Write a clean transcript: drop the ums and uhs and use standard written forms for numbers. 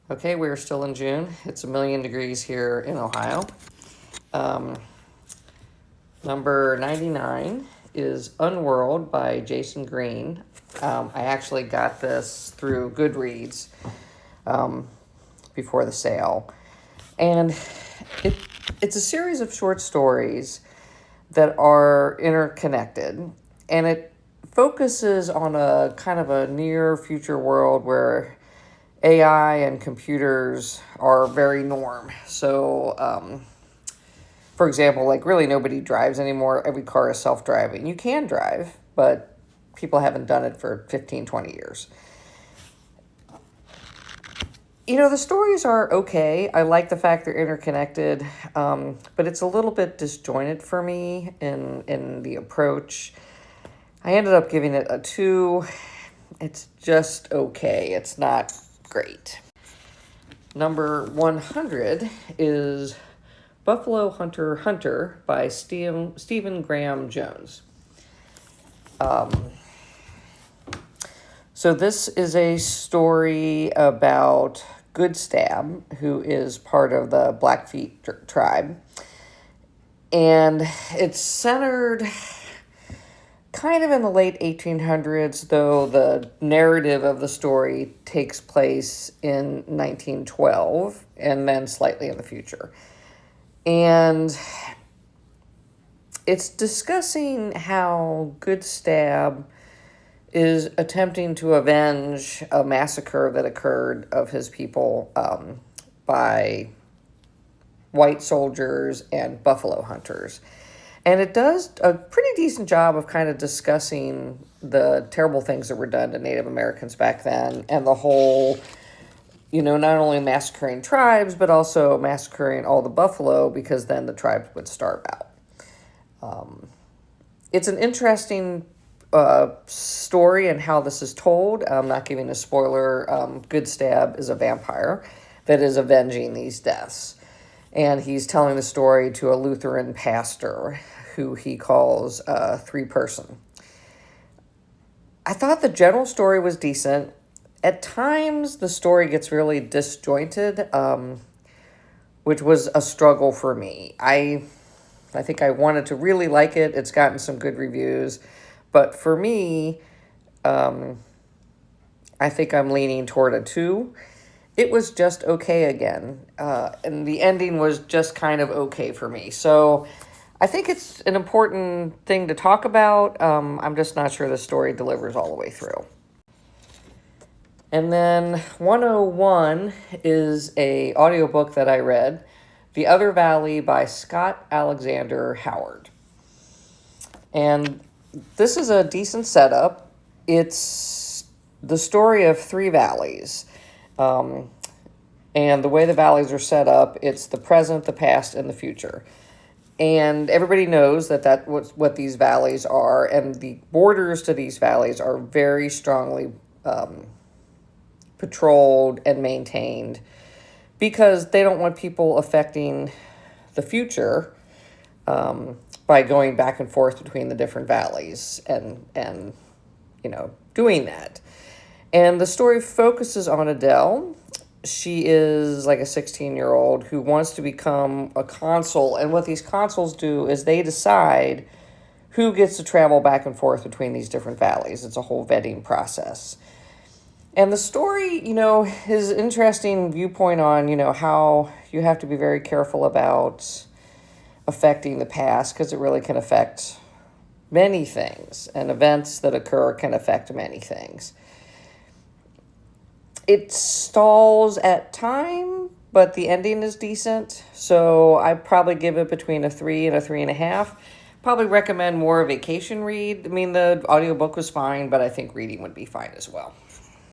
Okay, we're still in June. It's 1,000,000 degrees here in Ohio. Um, Number 99 is Unworld by Jason Green. I actually got this through Goodreads um, before the sale. And it, it's a series of short stories that are interconnected. And it focuses on a kind of a near future world where AI and computers are very norm. So, for example, like really nobody drives anymore. Every car is self-driving. You can drive, but people haven't done it for 15, 20 years. The stories are okay. I like the fact they're interconnected, but it's a little bit disjointed for me in the approach. I ended up giving it a 2. It's just okay. It's not great. Number 100 is Buffalo Hunter Hunter by Stephen Graham Jones. So this is a story about Good Stab, who is part of the Blackfeet tribe. And it's centered kind of in the late 1800s, though the narrative of the story takes place in 1912 and then slightly in the future. And it's discussing how Good Stab is attempting to avenge a massacre that occurred of his people by white soldiers and buffalo hunters. And it does a pretty decent job of kind of discussing the terrible things that were done to Native Americans back then and the whole, not only massacring tribes, but also massacring all the buffalo because then the tribes would starve out. It's an interesting story and how this is told. I'm not giving a spoiler. Good Stab is a vampire that is avenging these deaths. And he's telling the story to a Lutheran pastor who he calls 3-person. I thought the general story was decent. At times, the story gets really disjointed, which was a struggle for me. I think I wanted to really like it. It's gotten some good reviews. But for me, I think I'm leaning toward a 2. It was just okay again. And the ending was just kind of okay for me. So I think it's an important thing to talk about. I'm just not sure the story delivers all the way through. And then 101 is a audiobook that I read, The Other Valley by Scott Alexander Howard. And this is a decent setup. It's the story of 3 valleys. And the way the valleys are set up, it's the present, the past, and the future. And everybody knows that's what these valleys are, and the borders to these valleys are very strongly patrolled and maintained because they don't want people affecting the future by going back and forth between the different valleys and doing that. And the story focuses on Adele. She is like a 16-year-old who wants to become a consul. And what these consuls do is they decide who gets to travel back and forth between these different valleys. It's a whole vetting process. And the story, is an interesting viewpoint on, how you have to be very careful about affecting the past because it really can affect many things. And events that occur can affect many things. It stalls at time, but the ending is decent. So I'd probably give it between a 3 and a 3.5. Probably recommend more a vacation read. I mean, the audiobook was fine, but I think reading would be fine as well.